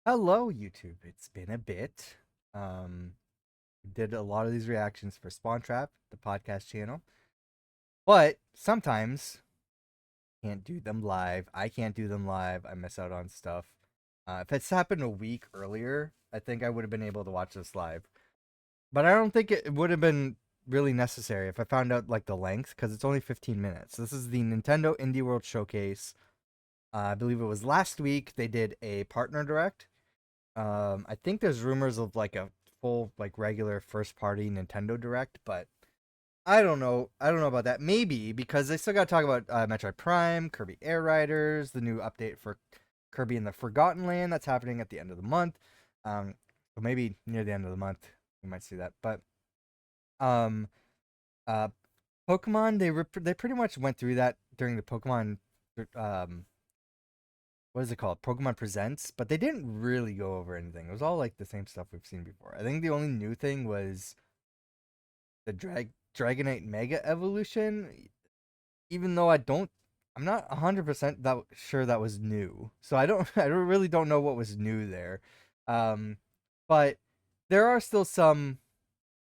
Hello, YouTube. It's been a bit. Um, did a lot of these reactions for Spawn Trap, the podcast channel, but sometimes can't do them live. I can't do them live. I miss out on stuff. If it's happened a week earlier, I think I would have been able to watch this live. But I don't think it would have been really necessary if I found out like the length because it's only 15 minutes. This is the Nintendo Indie World Showcase. I believe it was last week. They did a partner direct. I think there's rumors of like a full like regular first party Nintendo Direct, but I don't know. I don't know about that. Maybe because they still got to talk about Metroid Prime, Kirby Air Riders, the new update for Kirby in the Forgotten Land that's happening at the end of the month. So maybe near the end of the month we might see that. But um, uh, Pokemon they pretty much went through that during the Pokemon um what is it called? Pokemon Presents, but they didn't really go over anything. It was all like the same stuff we've seen before. I think the only new thing was the Dragonite Mega Evolution, even though I'm not 100% that sure that was new. So I really don't know what was new there. Um but there are still some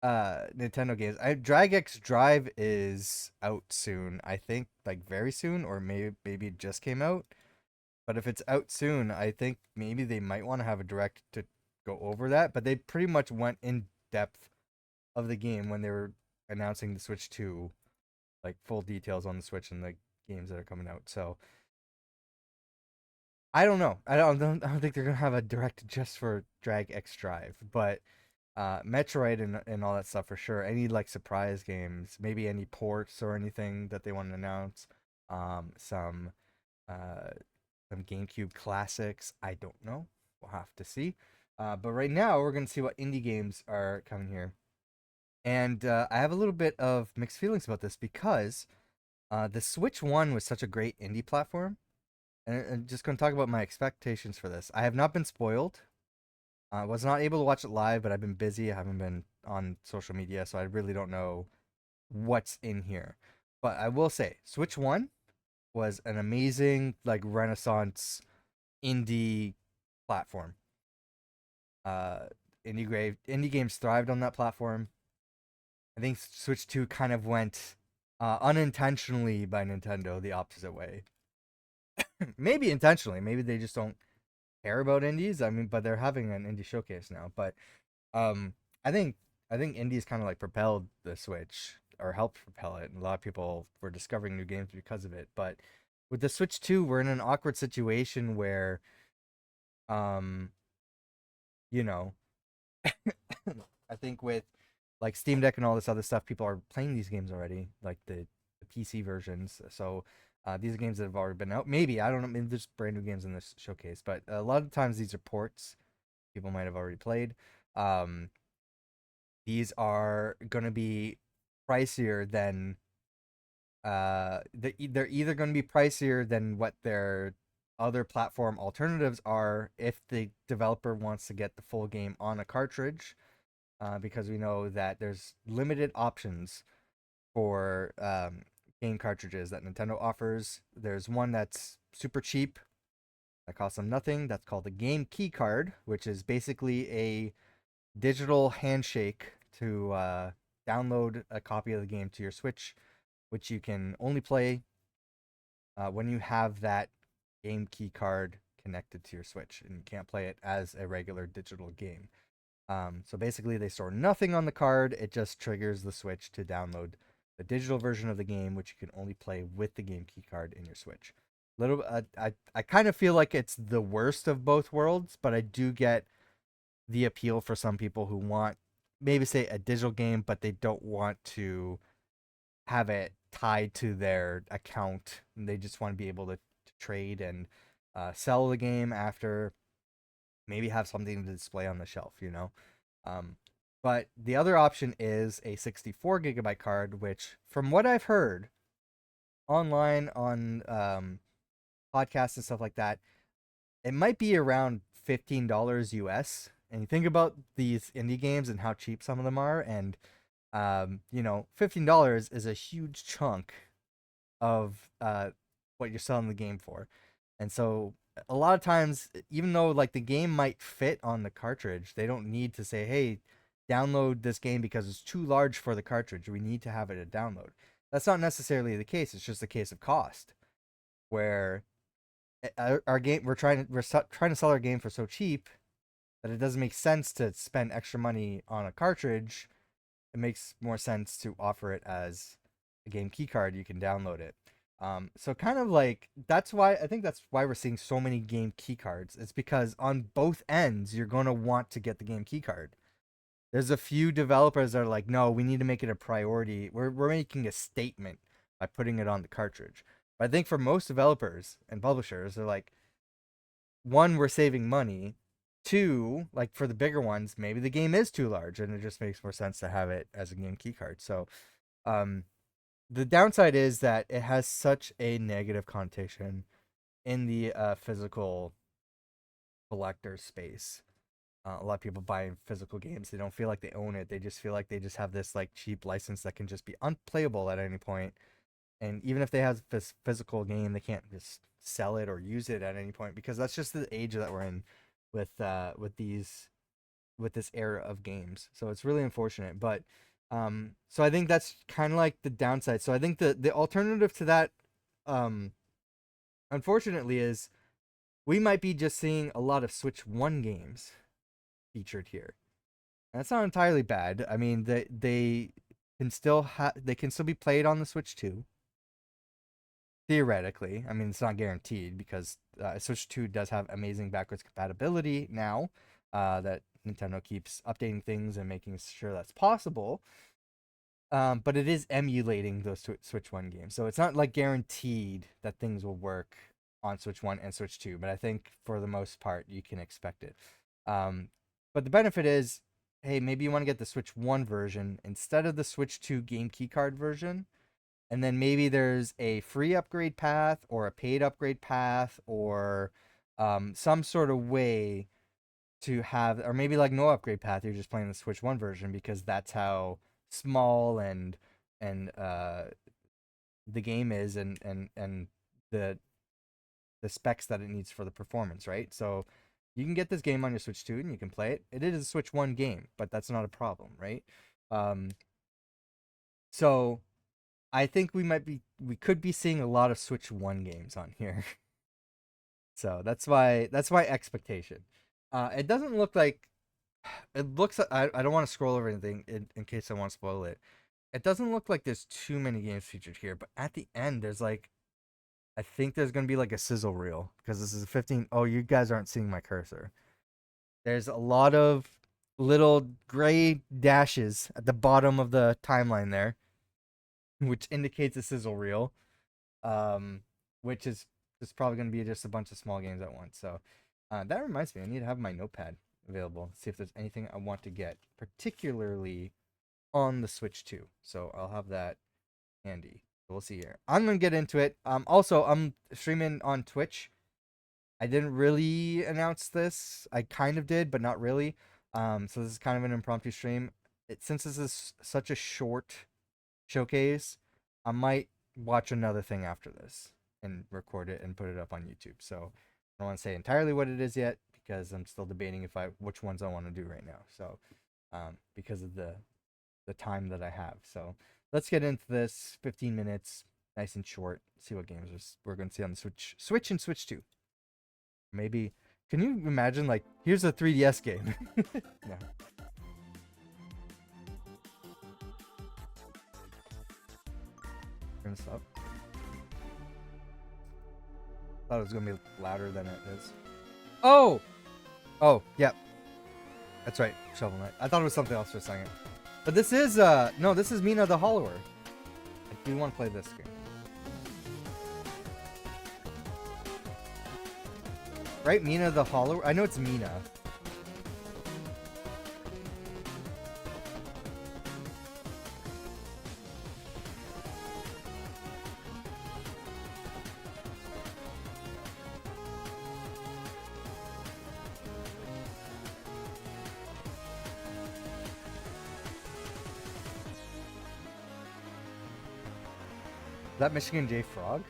Nintendo games. Drag X Drive is out soon. I think like very soon or maybe it just came out. But if it's out soon, I think maybe they might want to have a direct to go over that. But they pretty much went in depth of the game when they were announcing the Switch 2, like full details on the Switch and the games that are coming out. So I don't know. I don't think they're gonna have a direct just for Drag X Drive, but Metroid and all that stuff for sure. Any like surprise games, maybe any ports or anything that they want to announce. Um, some uh some GameCube classics. I don't know. We'll have to see. But right now, we're going to see what indie games are coming here. And I have a little bit of mixed feelings about this because the Switch One was such a great indie platform. And I'm just going to talk about my expectations for this. I have not been spoiled. I was not able to watch it live, but I've been busy. I haven't been on social media, so I really don't know what's in here. But I will say, Switch One was an amazing, like, Renaissance indie platform. Uh, indie games thrived on that platform. I think Switch 2 kind of went unintentionally by Nintendo the opposite way. Maybe intentionally. Maybe they just don't care about indies. I mean, but they're having an indie showcase now. But um, I think indies kind of like propelled the Switch or helped propel it, and a lot of people were discovering new games because of it. But with the Switch 2, we're in an awkward situation where um, you know, I think with like Steam Deck and all this other stuff, people are playing these games already, like the PC versions. So these are games that have already been out. Maybe I don't know. Maybe there's brand new games in this showcase, but a lot of times these are ports people might have already played. Um, these are gonna be pricier than they're either going to be pricier than what their other platform alternatives are if the developer wants to get the full game on a cartridge, because we know that there's limited options for game cartridges that Nintendo offers. There's one that's super cheap that costs them nothing. That's called the Game Key Card, which is basically a digital handshake to download a copy of the game to your Switch, which you can only play when you have that Game Key Card connected to your Switch, and you can't play it as a regular digital game. So basically, they store nothing on the card. It just triggers the Switch to download the digital version of the game, which you can only play with the Game Key Card in your Switch. Little, I kind of feel like it's the worst of both worlds, but I do get the appeal for some people who want maybe say a digital game, but they don't want to have it tied to their account. And they just want to be able to trade and sell the game after, maybe have something to display on the shelf, you know? Um, but the other option is a 64 gigabyte card, which, from what I've heard online on podcasts and stuff like that, it might be around $15 US. And you think about these indie games and how cheap some of them are, and $15 is a huge chunk of what you're selling the game for. And so a lot of times, even though like the game might fit on the cartridge, they don't need to say, "Hey, download this game because it's too large for the cartridge. We need to have it a download." That's not necessarily the case. It's just a case of cost, where our game trying to sell our game for so cheap that it doesn't make sense to spend extra money on a cartridge. It makes more sense to offer it as a game key card. You can download it. So kind of like that's why I think that's why we're seeing so many game key cards. It's because on both ends you're going to want to get the game key card. There's a few developers that are like, no, we need to make it a priority. We're making a statement by putting it on the cartridge. But I think for most developers and publishers, they're like, one, we're saving money. Two, like for the bigger ones, maybe the game is too large and it just makes more sense to have it as a game key card. So, the downside is that it has such a negative connotation in the physical collector space. A lot of people buy physical games. They don't feel like they own it. They just feel like they just have this like cheap license that can just be unplayable at any point. And even if they have this physical game, they can't just sell it or use it at any point because that's just the age that we're in with this era of games. So it's really unfortunate. But so I think that's kind of like the downside. So I think the alternative to that, unfortunately, is we might be just seeing a lot of Switch 1 games featured here. And that's not entirely bad. I mean, they can still be played on the Switch 2. Theoretically, I mean, it's not guaranteed because Switch 2 does have amazing backwards compatibility now that Nintendo keeps updating things and making sure that's possible. But it is emulating those Switch 1 games. So it's not like guaranteed that things will work on Switch 1 and Switch 2, but I think for the most part, you can expect it. But the benefit is, hey, maybe you want to get the Switch 1 version instead of the Switch 2 game keycard version. And then maybe there's a free upgrade path or a paid upgrade path or some sort of way to have, or maybe like no upgrade path. You're just playing the Switch 1 version because that's how small and the game is and the specs that it needs for the performance, right? So you can get this game on your Switch 2 and you can play it. It is a Switch 1 game, but that's not a problem, right? So I think we could be seeing a lot of Switch 1 games on here. So that's my expectation. It doesn't look like it looks. I don't want to scroll over anything in case I want to spoil it. It doesn't look like there's too many games featured here, but at the end there's like, I think there's gonna be like a sizzle reel because this is a 15. Oh, you guys aren't seeing my cursor. There's a lot of little gray dashes at the bottom of the timeline there, which indicates a sizzle reel. Which is probably going to be just a bunch of small games at once. So that reminds me, I need to have my notepad available. See if there's anything I want to get, particularly on the Switch 2. So I'll have that handy. We'll see here. I'm going to get into it. Also, I'm streaming on Twitch. I didn't really announce this. I kind of did, but not really. So this is kind of an impromptu stream. Since this is such a short showcase, I might watch another thing after this and record it and put it up on YouTube. So I don't want to say entirely what it is yet because I'm still debating which ones I want to do right now. So because of the time that I have. So let's get into this. 15 minutes, nice and short. See what games we're going to see on the Switch and Switch 2. Maybe, can you imagine, like, here's a 3DS game? No. Turn this up. Thought it was gonna be louder than it is. Oh! Oh, yep. That's right, Shovel Knight. I thought it was something else for a second. But this is, no, this is Mina the Hollower. I do want to play this game. Right, Mina the Hollower? I know it's Mina. Is that Michigan J Frog?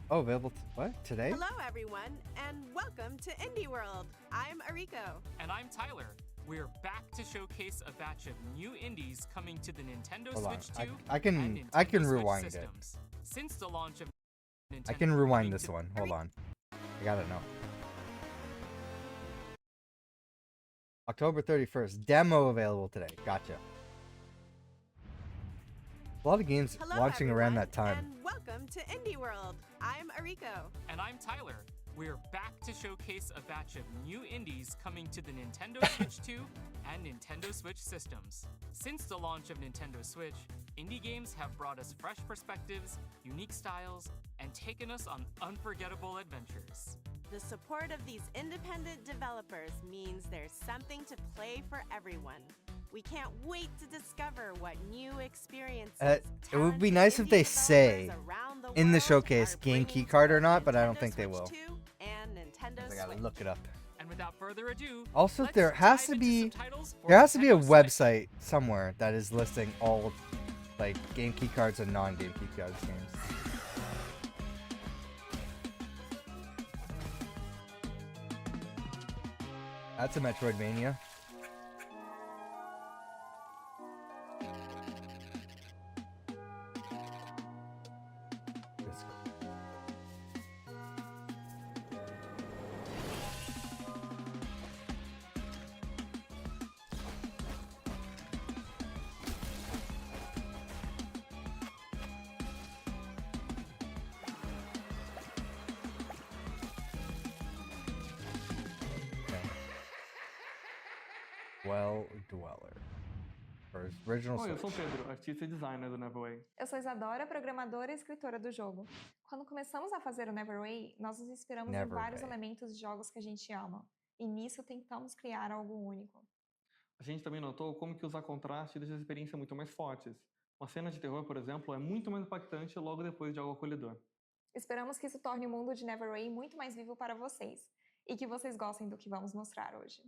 Oh, available what? Today? Hello, everyone, and welcome to Indie World. I'm Ariko. And I'm Tyler. We're back to showcase a batch of new indies coming to the Nintendo Hold on. Switch 2 I and can Nintendo Switch rewind it. systems. Since the launch of Nintendo I can rewind coming this to- one. Hold on. I gotta know. October 31st. Demo available today. Gotcha. A lot of games Hello, launching around everyone, that time. and welcome to Indie World. I'm Ariko. And I'm Tyler. We're back to showcase a batch of new indies coming to the Nintendo Switch 2 and Nintendo Switch systems. Since the launch of Nintendo Switch, indie games have brought us fresh perspectives, unique styles, and taken us on unforgettable adventures. The support of these independent developers means there's something to play for everyone. We can't wait to discover what new experiences. It would be talented nice if indie they say developers around the in the world showcase are game bringing key card to or not, but I don't Nintendo think they Switch will. 2 and Nintendo I gotta Switch. look it up. And without further ado, Also, let's there has dive to into be some titles for there has to be a Nintendo Switch. website somewhere that is listing all like game key cards and non-game key cards games. That's a Metroidvania. This- Okay. Well Dweller. For original Oi, eu sou o Switch. Pedro, artista e designer do Neverway. Eu sou Isadora, programadora e escritora do jogo. Quando começamos a fazer o Neverway, nós nos inspiramos em vários Neverway. elementos de jogos que a gente ama. E nisso tentamos criar algo único. A gente também notou como que usar contraste deixa a experiência muito mais fortes. Uma cena de terror, por exemplo, é muito mais impactante logo depois de algo acolhedor. Esperamos que isso torne o mundo de Neverway muito mais vivo para vocês. E que vocês gostem do que vamos mostrar hoje.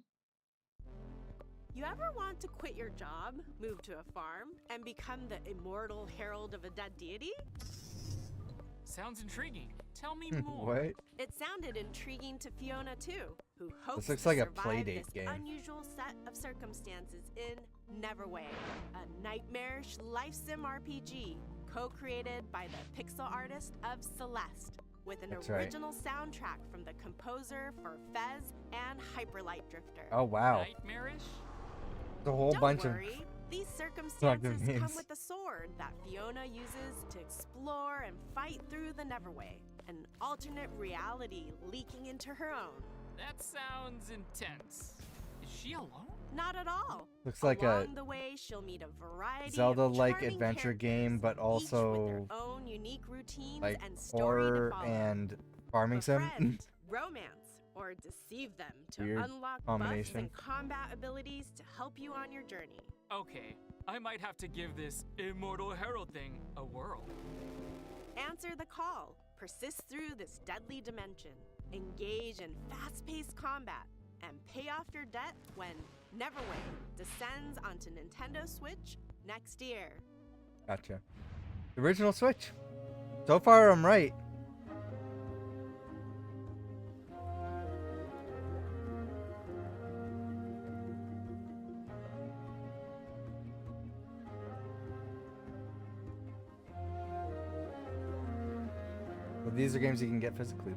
You ever want to quit your job, move to a farm, and become the immortal herald of a dead deity? Sounds intriguing. Tell me more. What? It sounded intriguing to Fiona too, who hopes looks to like a survive Playdate this game. unusual set of circumstances in Neverway, a nightmarish life sim RPG co-created by the pixel artist of Celeste, with an That's right. original soundtrack from the composer for Fez and Hyperlight Drifter. Oh wow. Nightmarish? The whole Don't bunch worry. These circumstances come names. with a sword that Fiona uses to explore and fight through the Neverway, an alternate reality leaking into her own. That sounds intense. Is she alone? Not at all. Looks like a Along the way, she'll meet a variety Zelda-like of charming adventure game, but characters, each with also their own unique routines like and story to horror follow. and farming sim. Befriend, romance, or deceive them to Weird unlock buffs combination. and combat abilities to help you on your journey. Okay, I might have to give this Immortal Herald thing a whirl. Answer the call, persist through this deadly dimension, engage in fast-paced combat, and pay off your debt when Neverway descends onto Nintendo Switch next year. Gotcha. The original Switch. So far, I'm right. Well, these are games you can get physically.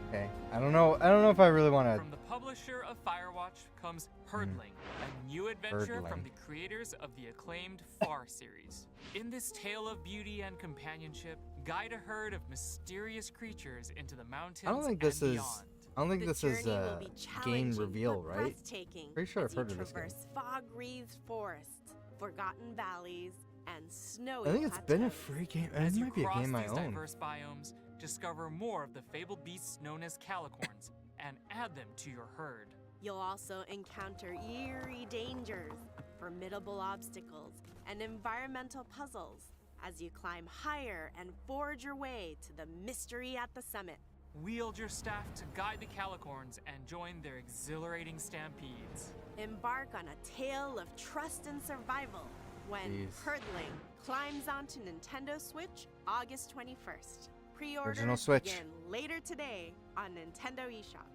Okay. I don't know if I really want From the publisher of Firewatch comes Herdling, a new adventure from Herdling. the creators of the acclaimed Far series. In this tale of beauty and companionship, guide a herd of mysterious creatures into the mountains I don't think this and is beyond. I don't think The this is journey will a be game challenging reveal, but right? breathtaking Pretty sure as I've heard you of this game. traverse fog-wreathed forests, forgotten valleys, and snowy I think it's been a plateaus. free game. As It you might be a cross game I these own. diverse biomes, discover more of the fabled beasts known as calicorns and add them to your herd. You'll also encounter eerie dangers, formidable obstacles, and environmental puzzles as you climb higher and forge your way to the mystery at the summit. Wield your staff to guide the Calicorns and join their exhilarating stampedes. Embark on a tale of trust and survival when Jeez. Herdling climbs onto Nintendo Switch August 21st. Pre-orders Original Switch. begin later today on Nintendo eShop.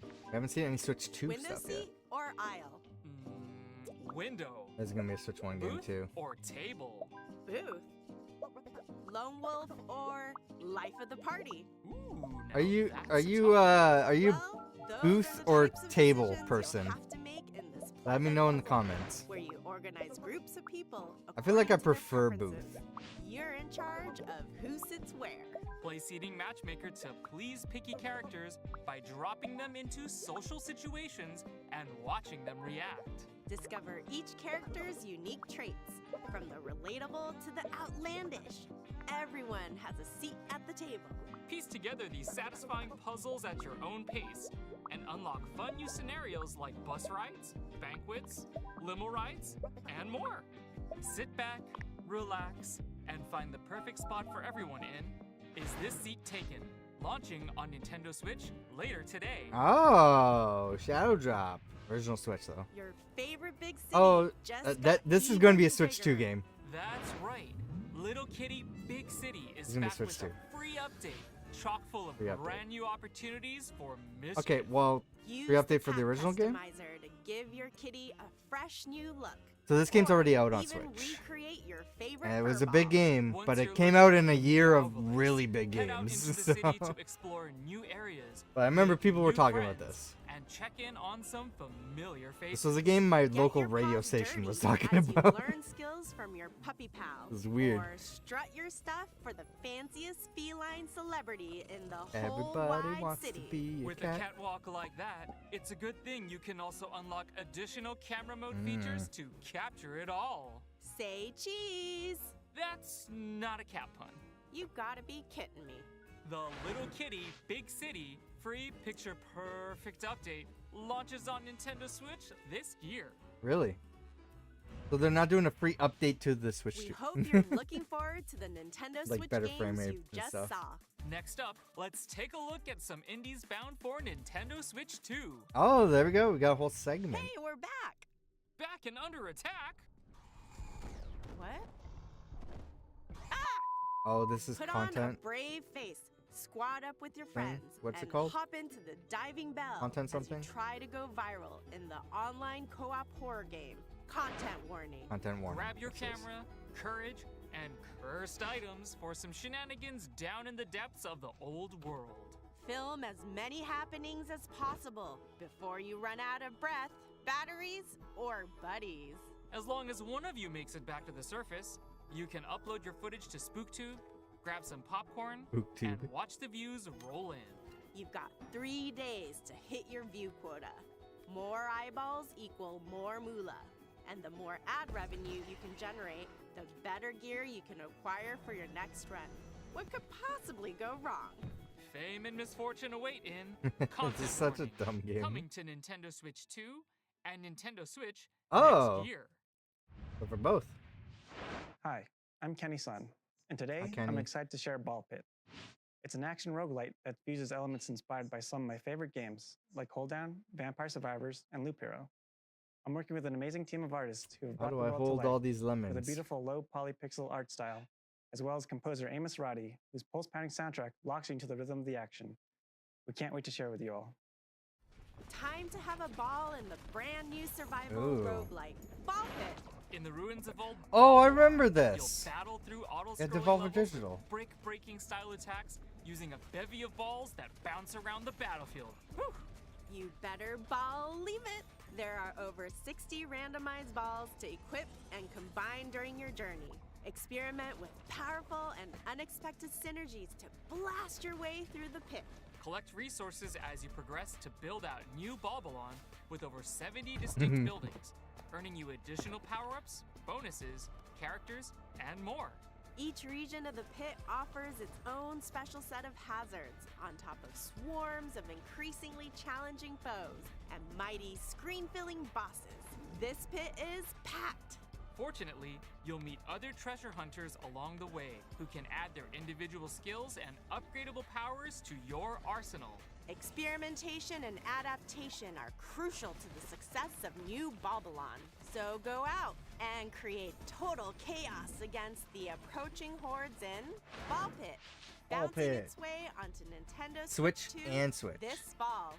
I haven't seen any Switch 2 Window stuff yet. seat or aisle? Window. There's gonna be a Switch 1 game Booth too. or table? Booth? Lone Wolf or life of the party? Ooh, Are now you that's are a you tough are you Well, those booth are the or types of table decisions person? You'll have to make in this Let me pleasant know in the puzzle, comments. where you organize groups of people. I feel like I according to their prefer preferences. booth. You're in charge of who sits where. Play seating matchmaker to please picky characters by dropping them into social situations and watching them react. Discover each character's unique traits, from the relatable to the outlandish. Everyone has a seat at the table. Piece together these satisfying puzzles at your own pace and unlock fun new scenarios like bus rides, banquets, limo rides, and more. Sit back, relax, and find the perfect spot for everyone in Is This Seat Taken? Launching on Nintendo Switch later today. Oh, Shadow Drop. Original Switch though. Your favorite big city Oh, just that got this is going to be a even Switch 2 bigger. game. That's right. Little Kitty Big City is It's gonna be back Switch with 2. a free update, chock full of Free update. brand new opportunities for mischief. Okay, well, Use free the update for the Cat original game? Customizer to give your kitty a fresh new look. so this game's Or already out on even Switch. recreate your favorite And it was a fur big ball. game, Once but you're it came looking out in a year of marvelous, really big head out into games. the So, city to explore new areas. but I remember make people were new talking about friends, this. And check in on some familiar faces. This was a game my Get local your radio paws station was dirty talking as you about. learn skills from your puppy pals. This is weird. Or strut your stuff for the fanciest feline celebrity in the whole Everybody wide wants city. to be a With a cat. catwalk like that, it's a good thing you can also unlock additional camera mode features to capture it all. Say cheese. That's not a cat pun. You gotta be kidding me. The Little Kitty Big City free picture perfect update launches on Nintendo Switch this year. Really? So they're not doing a free update to the Switch We 2. hope you're looking forward to the Nintendo Like Switch better games frame rate you and just stuff. saw. Next up, let's take a look at some indies bound for Nintendo Switch 2. Oh, there we go. We got a whole segment. Hey, we're back. Back and under attack. What? Oh, this is Put on a content. brave face. Squad up with your Thing? friends. What's it and called? Hop into the diving bell. Content as something? you try to go viral in the online co-op horror game. Content warning. Content warning. Grab your it says. camera, courage, and cursed items for some shenanigans down in the depths of the old world. Film as many happenings as possible before you run out of breath, batteries, or buddies. As long as one of you makes it back to the surface, you can upload your footage to SpookTube, grab some popcorn, BookTube. and watch the views roll in. You've got 3 days to hit your view quota. More eyeballs equal more moolah. And the more ad revenue you can generate, the better gear you can acquire for your next run. What could possibly go wrong? Fame and misfortune await in This Content is such a Warning, dumb game. coming to Nintendo Switch 2 and Nintendo Switch Oh. next year. But for both. Hi, I'm Kenny Sun, and today I'm Kenny. excited to share Ball Pit. It's an action roguelite that fuses elements inspired by some of my favorite games, like Hold Down, Vampire Survivors, and Loop Hero. I'm working with an amazing team of artists who have How brought do the I world hold to all life these with a lemons? beautiful low polypixel art style, as well as composer Amos Roddy, whose pulse-pounding soundtrack locks you into the rhythm of the action. We can't wait to share with you all. Time to have a ball in the brand new survival Ooh. roguelike, Ball Pit. In the ruins of old Oh, I remember you'll this. battle through auto Yeah, scrolling Devolver levels Digital. with brick-breaking style attacks using a bevy of balls that bounce around the battlefield. Whew. You better believe it. There are over 60 randomized balls to equip and combine during your journey. Experiment with powerful and unexpected synergies to blast your way through the pit. Collect resources as you progress to build out new Balbalon with over 70 distinct buildings, earning you additional power-ups, bonuses, characters, and more. Each region of the pit offers its own special set of hazards, on top of swarms of increasingly challenging foes and mighty screen-filling bosses. This pit is packed Unfortunately, you'll meet other treasure hunters along the way who can add their individual skills and upgradable powers to your arsenal. Experimentation and adaptation are crucial to the success of New Babylon. So go out and create total chaos against the approaching hordes in Ball Pit, Ball bouncing Pit. its way onto Nintendo Switch 2 and Switch. this fall,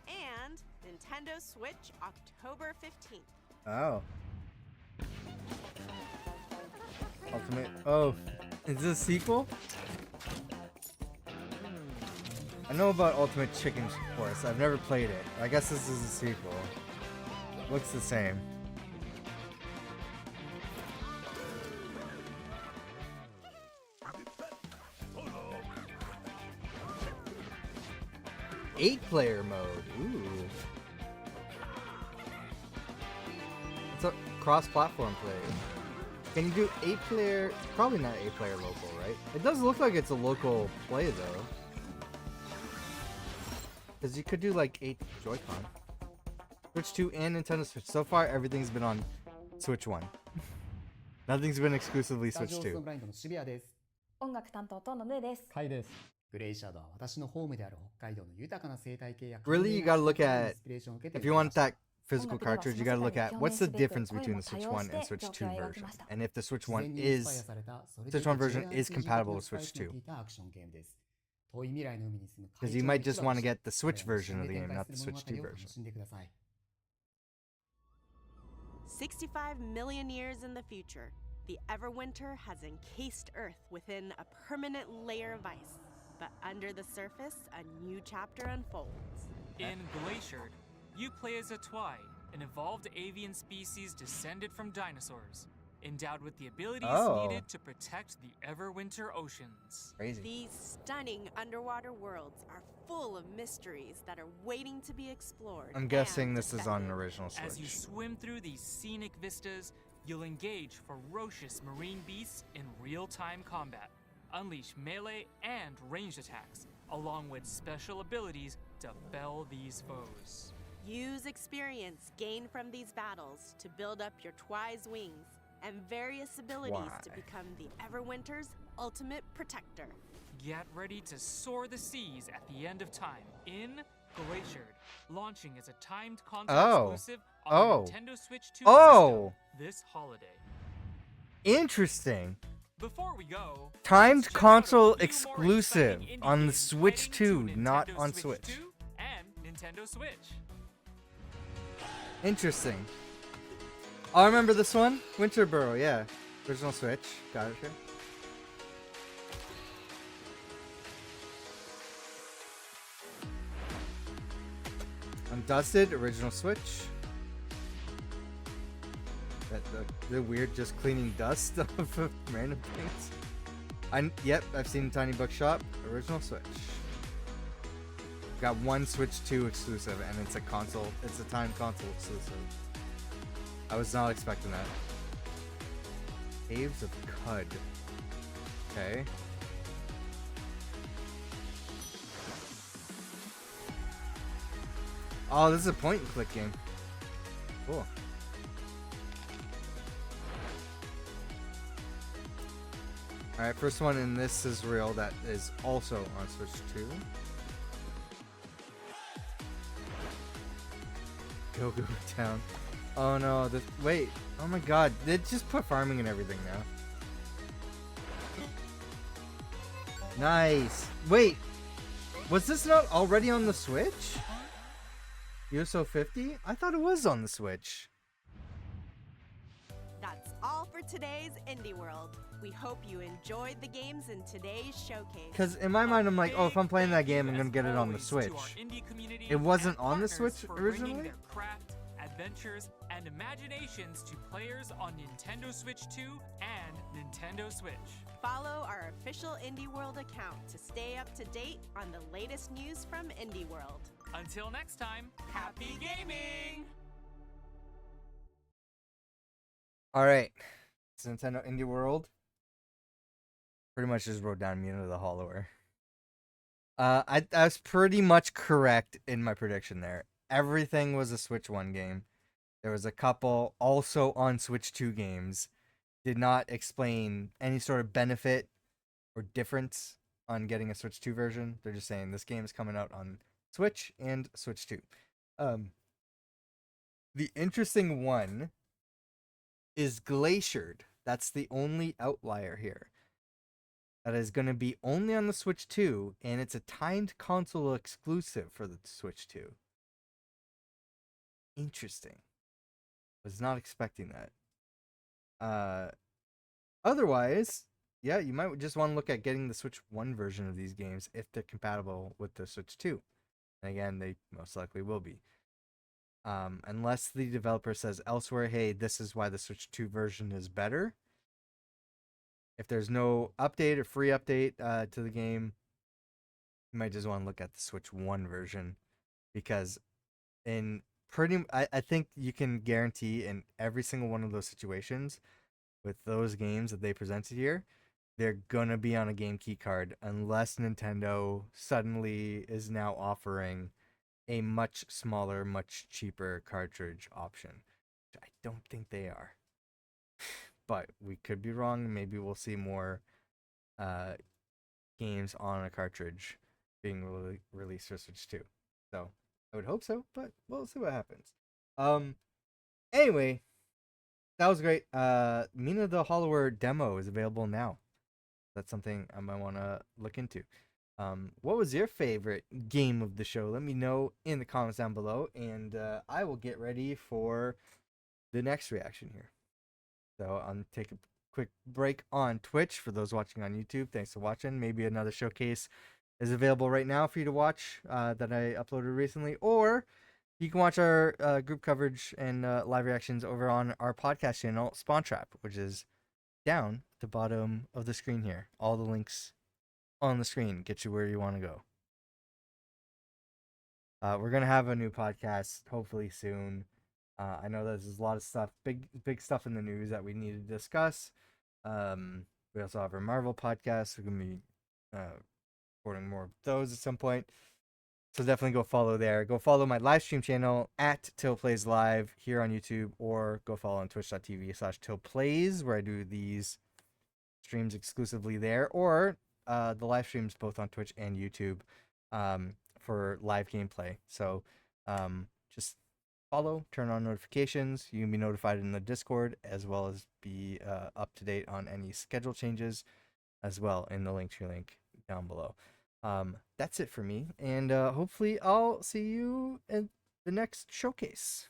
and Nintendo Switch October 15th. Oh. Ultimate. Oh, is this a sequel? I know about Ultimate Chicken Force. I've never played it. I guess this is a sequel. Looks the same. Eight-player mode. Ooh. It's a cross-platform play. Can you do 8-player? Probably not 8-player local, right? It does look like it's a local play though. Because you could do like 8 Joy-Con. Switch 2 and Nintendo Switch. So far, everything's been on Switch 1. Nothing's been exclusively スタ Switch ジオスト 2. ブラインドの渋谷です。音楽担当とのぬです。回です。グレイシャドウは私のホームである北海道の豊かな生態系や Really, you gotta look at- インスピレーションを受けて If you want 作りました that physical cartridge, you gotta look at what's the difference between the Switch 1 and Switch 2 version. And if the Switch 1 is Switch 1 version is compatible with Switch 2. Because you might just want to get the Switch version of the game, not the Switch 2 version. 65 million years in the future, the Everwinter has encased Earth within a permanent layer of ice. But under the surface, a new chapter unfolds. In Glaciered, you play as a Twai, an evolved avian species descended from dinosaurs, endowed with the abilities Oh. needed to protect the Everwinter oceans. Crazy. These stunning underwater worlds are full of mysteries that are waiting to be explored. I'm guessing and this is on an defended. original As you Switch. swim through these scenic vistas, you'll engage ferocious marine beasts in real-time combat, unleash melee and ranged attacks, along with special abilities to fell these foes. Use experience gained from these battles to build up your Twi's wings and various abilities to Twi. become the Everwinter's ultimate protector. Get ready to soar the seas at the end of time in Glaciered, launching as a timed console Oh. exclusive on Oh. the Nintendo Switch 2 Oh. system this holiday. Interesting. Before we go, Timed let's check out a console few more exclusive exciting indie on the games Switch heading 2, to not Nintendo on Switch Switch. 2 and Nintendo Switch. Interesting. I remember this one. Winterboro, yeah. Original Switch. Got it here. Undusted, original Switch. The weird just cleaning dust of random things. Yep, I've seen Tiny Bookshop, original Switch. Got one Switch 2 exclusive, and it's a console. It's a timed console exclusive. I was not expecting that. Caves of Cud. Okay. Oh, this is a point and click game. Cool. Alright, first one in this is real that is also on Switch 2. Go Go Town. Oh no, wait. Oh my god, they just put farming and everything now. Nice. Wait, was this not already on the Switch? USO 50? I thought it was on the Switch. That's all for today's Indie World. We hope you enjoyed the games in today's showcase. Because in my mind, I'm like, oh, if I'm playing that game, I'm gonna get it on the Switch. It wasn't on the Switch originally? Their craft, adventures, and imaginations to players on Nintendo Switch 2 and Nintendo Switch. Follow our official Indie World account to stay up to date on the latest news from Indie World. Until next time, happy gaming! Alright. It's Nintendo Indie World. Pretty much just wrote down Muno the Hollower. I was pretty much correct in my prediction there. Everything was a Switch 1 game. There was a couple also on Switch 2 games. Did not explain any sort of benefit or difference on getting a Switch 2 version. They're just saying this game is coming out on Switch and Switch 2. The interesting one is Glaciered. That's the only outlier here. That is going to be only on the Switch 2, and it's a timed console exclusive for the Switch 2. Interesting. Was not expecting that. Otherwise, yeah, you might just want to look at getting the Switch 1 version of these games if they're compatible with the Switch 2. And again, they most likely will be. Unless the developer says elsewhere, hey, this is why the Switch 2 version is better. If there's no update or free update to the game, you might just want to look at the Switch 1 version. Because I think you can guarantee in every single one of those situations with those games that they presented here, they're going to be on a game key card unless Nintendo suddenly is now offering a much smaller, much cheaper cartridge option. I don't think they are. But we could be wrong. Maybe we'll see more games on a cartridge being released for Switch 2. So I would hope so, but we'll see what happens. Anyway, that was great. Mina the Hollower demo is available now. That's something I might want to look into. What was your favorite game of the show? Let me know in the comments down below, and I will get ready for the next reaction here. So I'll take a quick break on Twitch for those watching on YouTube. Thanks for watching. Maybe another showcase is available right now for you to watch that I uploaded recently, or you can watch our group coverage and live reactions over on our podcast channel, Spawn Trap, which is down at the bottom of the screen here. All the links on the screen get you where you want to go. We're gonna have a new podcast hopefully soon. I know there's a lot of stuff, big stuff in the news that we need to discuss. We also have our Marvel podcast. We're gonna be recording more of those at some point. So definitely go follow there. Go follow my live stream channel at TillPlaysLive here on YouTube, or go follow on twitch.tv/TillPlays, where I do these streams exclusively there, or the live streams both on Twitch and YouTube for live gameplay. So just follow, turn on notifications. You can be notified in the Discord, as well as be up to date on any schedule changes as well in the Linktree link down below. That's it for me, and hopefully I'll see you in the next showcase.